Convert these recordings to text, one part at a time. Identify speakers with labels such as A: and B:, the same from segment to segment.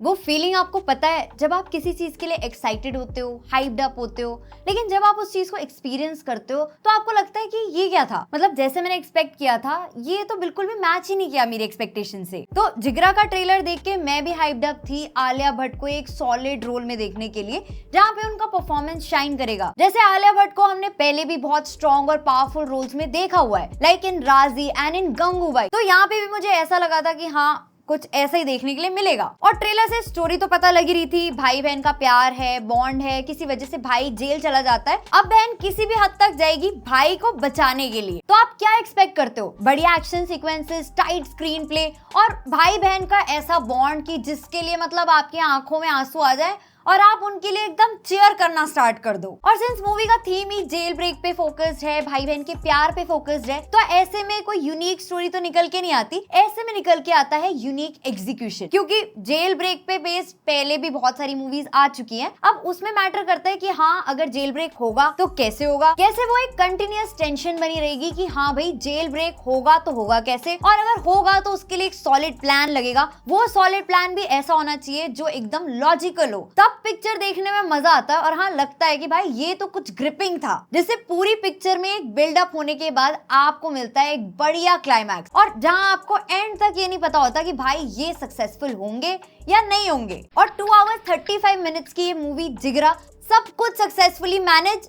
A: वो फीलिंग आपको पता है जब आप किसी चीज के लिए एक्साइटेड होते हो, हाइप्ड अप होते हो, लेकिन जब आप उस चीज को एक्सपीरियंस करते हो तो आपको लगता है कि ये क्या था, मतलब जैसे मैंने एक्सपेक्ट किया था ये तो बिल्कुल भी मैच ही नहीं किया मेरी एक्सपेक्टेशन से। तो जिगरा का ट्रेलर देख के मैं भी हाइप्ड अप थी आलिया भट्ट को एक सॉलिड रोल में देखने के लिए, जहाँ पे उनका परफॉर्मेंस शाइन करेगा। जैसे आलिया भट्ट को हमने पहले भी बहुत स्ट्रॉन्ग और पावरफुल रोल्स में देखा हुआ है, लाइक इन राजी एंड इन गंगूबाई। तो यहाँ पे भी मुझे ऐसा लगा था कि हाँ कुछ ऐसा ही देखने के लिए मिलेगा। और ट्रेलर से स्टोरी तो पता लग ही रही थी, भाई बहन का प्यार है, बॉन्ड है, किसी वजह से भाई जेल चला जाता है, अब बहन किसी भी हद तक जाएगी भाई को बचाने के लिए। तो आप क्या एक्सपेक्ट करते हो? बढ़िया action sequences, tight screen play और भाई बहन का ऐसा बॉन्ड कि जिसके लिए मतलब आपकी आंखों में आंसू आ जाए और आप उनके लिए एकदम चीयर करना स्टार्ट कर दो। और सिंस मूवी का थीम ही जेल ब्रेक पे फोकस्ड है, भाई बहन के प्यार पे फोकस्ड है, तो ऐसे में कोई यूनिक स्टोरी तो निकल के नहीं आती, ऐसे में निकल के आता है यूनिक एग्जीक्यूशन। क्योंकि जेल ब्रेक पे बेस्ड पहले भी बहुत सारी मूवीज आ चुकी हैं। अब उसमें मैटर करता है कि हाँ अगर जेल ब्रेक होगा तो कैसे होगा, कैसे वो एक कंटिन्यूअस टेंशन बनी रहेगी कि हाँ भाई जेल ब्रेक होगा तो होगा कैसे, और अगर होगा तो उसके लिए एक सॉलिड प्लान लगेगा। वो सॉलिड प्लान भी ऐसा होना चाहिए जो एकदम लॉजिकल हो, तब पिक्चर देखने में मजा आता है। और हाँ लगता है कि भाई ये तो कुछ ग्रिपिंग था, जिससे पूरी पिक्चर में एक बिल्डअप होने के बाद आपको मिलता है एक बढ़िया क्लाइमैक्स, और जहां आपको एंड तक ये नहीं पता होता कि भाई ये सक्सेसफुल होंगे या नहीं होंगे। और 2 आवर्स 35 मिनट्स की ये मूवी जिगरा सब कुछ सक्सेसफुली मैनेज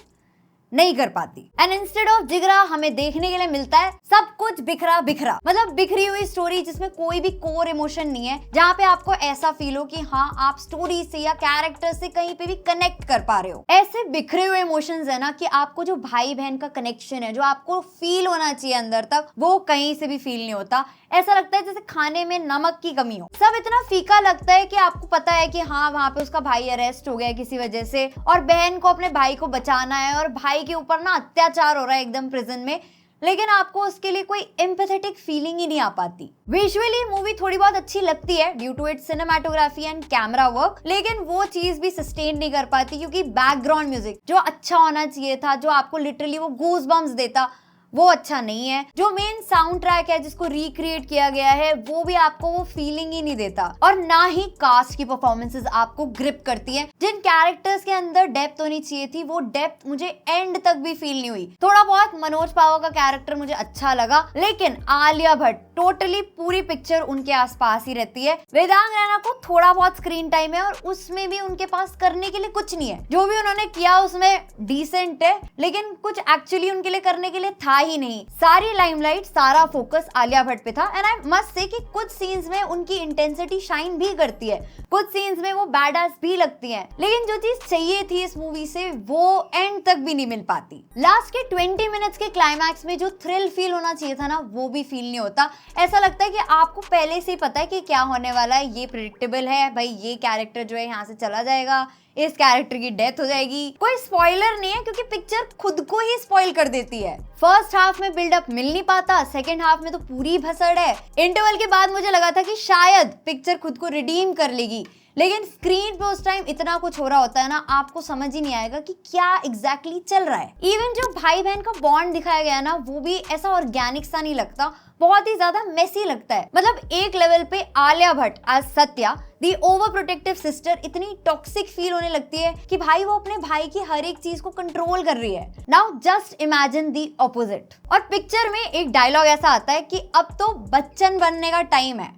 A: नहीं कर पाती। एंड इंस्टेड ऑफ जिगरा हमें देखने के लिए मिलता है सब कुछ बिखरा बिखरा, मतलब बिखरी हुई स्टोरी जिसमें कोई भी कोर इमोशन नहीं है, जहाँ पे आपको ऐसा फील हो कि हाँ आप स्टोरी से या कैरेक्टर से कहीं पे भी कनेक्ट कर पा रहे हो। ऐसे बिखरे हुए इमोशंस है ना कि आपको जो भाई बहन का कनेक्शन है, जो आपको फील होना चाहिए अंदर तक, वो कहीं से भी फील नहीं होता। ऐसा लगता है जैसे खाने में नमक की कमी हो। सब इतना फीका लगता है कि आपको पता है कि हाँ वहाँ पे उसका भाई अरेस्ट हो गया किसी वजह से, और बहन को अपने भाई को बचाना है, और भाई के ऊपर ना अत्याचार हो रहा है एकदम प्रिजन में, लेकिन आपको उसके लिए कोई एम्पैथेटिक फीलिंग ही नहीं आ पाती। विजुअली मूवी थोड़ी बहुत अच्छी लगती है due to its cinematography and camera work, लेकिन वो चीज भी सस्टेन नहीं कर पाती क्योंकि बैकग्राउंड म्यूजिक जो अच्छा होना चाहिए था, जो आपको लिटरली वो गूज बम्स देता, वो अच्छा नहीं है। जो मेन साउंड ट्रैक है जिसको रिक्रिएट किया गया है, वो भी आपको वो फीलिंग ही नहीं देता। और ना ही कास्ट की परफॉर्मेंसेस आपको ग्रिप करती है। जिन कैरेक्टर्स के अंदर डेप्थ होनी चाहिए थी, वो डेप्थ मुझे एंड तक भी फील नहीं हुई। थोड़ा बहुत मनोज पावा का कैरेक्टर मुझे अच्छा लगा, लेकिन आलिया भट्ट टोटली पूरी पिक्चर उनके आसपास ही रहती है। वेदांग रैना को थोड़ा बहुत स्क्रीन टाइम है और उसमें भी उनके पास करने के लिए कुछ नहीं है। जो भी उन्होंने किया उसमें डिसेंट है, लेकिन कुछ एक्चुअली उनके लिए करने के लिए था ही नहीं। सारी लाइमलाइट, सारा फोकस आलिया भट्ट पे था। एंड आई मस्ट से कि कुछ सीन्स में उनकी इंटेंसिटी शाइन भी करती है, कुछ सीन्स में वो बैडएस भी लगती हैं, लेकिन जो चीज चाहिए थी इस मूवी से वो एंड तक भी नहीं मिल पाती। लास्ट के 20 मिनट्स के क्लाइमैक्स में जो थ्रिल फील होना चाहिए था ना, वो भी फील नहीं होता। ऐसा लगता है कि आपको पहले से ही पता है कि क्या होने वाला है, ये प्रेडिक्टेबल है, भाई ये कैरेक्टर जो है यहाँ से चला जाएगा, इस कैरेक्टर की डेथ हो जाएगी। कोई स्पॉइलर नहीं है क्योंकि पिक्चर खुद को ही स्पॉइल कर देती है। फर्स्ट हाफ में बिल्डअप मिल नहीं पाता, सेकंड हाफ में तो पूरी भसड़ है। इंटरवल के बाद मुझे लगा था कि शायद पिक्चर खुद को रिडीम कर लेगी, लेकिन स्क्रीन पे उस टाइम इतना कुछ हो रहा होता है ना, आपको समझ ही नहीं आएगा कि क्या एग्जैक्टली चल रहा है। इवन जो भाई बहन का बॉन्ड दिखाया गया ना, वो भी ऐसा ऑर्गेनिक सा नहीं लगता, बहुत ही ज्यादा मेसी लगता है। मतलब एक लेवल पे Alia Bhatt as Satya the over protective sister इतनी टॉक्सिक फील होने लगती है कि भाई वो अपने भाई की हर एक चीज को कंट्रोल कर रही है। Now just imagine the opposite. और पिक्चर में एक डायलॉग ऐसा आता है कि अब तो बच्चन बनने का टाइम है।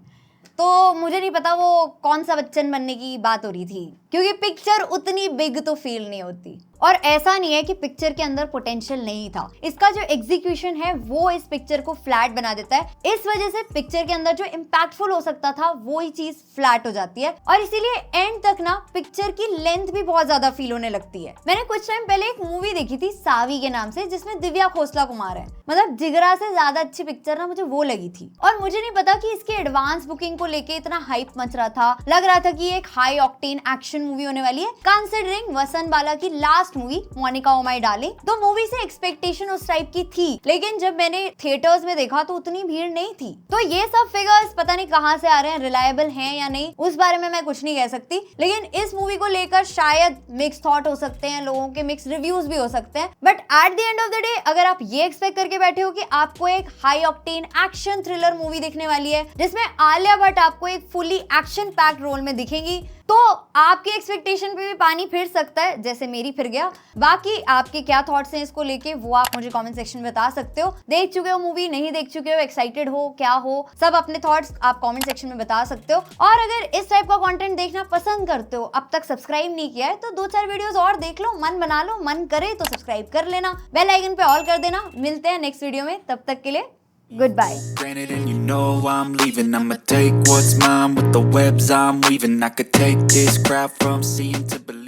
A: तो मुझे नहीं पता वो कौन सा बच्चन बनने की बात हो रही थी, क्योंकि पिक्चर उतनी बिग तो फील नहीं होती। और ऐसा नहीं है कि पिक्चर के अंदर पोटेंशियल नहीं था, इसका जो एग्जीक्यूशन है वो इस पिक्चर को फ्लैट बना देता है। इस वजह से पिक्चर के अंदर जो इम्पैक्टफुल हो सकता था वो ही चीज फ्लैट हो जाती है, और इसीलिए एंड तक ना पिक्चर की लेंथ भी बहुत ज्यादा फील होने लगती है। मैंने कुछ टाइम पहले एक मूवी देखी थी सावी के नाम से, जिसमें दिव्या खोसला कुमार है। मतलब जिगरा से ज्यादा अच्छी पिक्चर ना मुझे वो लगी थी। और मुझे नहीं पता कि इसकी एडवांस बुकिंग को लेके इतना हाइप मच रहा था, लग रहा था कि एक हाई ऑक्टेन एक्शन मूवी होने वाली है, कंसिडरिंग वसंत बाला की last last movie Monica O My Darling, तो मूवी से एक्सपेक्टेशन उस टाइप की थी, लेकिन जब मैंने थिएटर्स में देखा तो उतनी भीड़ नहीं थी। तो ये सब फिगर्स पता नहीं कहां से आ रहे हैं, रिलायबल हैं या नहीं, उस बारे में मैं कुछ नहीं कह सकती, लेकिन इस मूवी को लेकर शायद मिक्स थॉट हो सकते हैं, लोगों के मिक्स रिव्यूज भी हो सकते हैं, but at the end of the day अगर आप ये एक्सपेक्ट करके बैठे हो कि आपको एक high octane action thriller movie दिखने वाली है जिसमें आलिया भट्ट आपको एक फुली एक्शन पैक्ड रोल में दिखेंगी, तो आपकी एक्सपेक्टेशन पे भी पानी फिर सकता है जैसे मेरी फिर गया। बाकी आपके क्या थॉट्स हैं इसको लेके वो आप मुझे कमेंट सेक्शन में बता सकते हो। देख चुके हो मूवी, नहीं देख चुके हो, एक्साइटेड हो, क्या हो, सब अपने थॉट्स आप कमेंट सेक्शन में बता सकते हो। और अगर इस टाइप का कंटेंट देखना पसंद करते हो, अब तक सब्सक्राइब नहीं किया है तो 2-4 वीडियोस और देख लो, मन बना लो, मन करे तो सब्सक्राइब कर लेना, बेल आइकन पे ऑल कर देना। मिलते हैं नेक्स्ट वीडियो में, तब तक के लिए goodbye.
B: Granted, and you know I'm leaving. I'ma take what's mine with the webs I'm weaving. I could take this crowd from seeing to believing.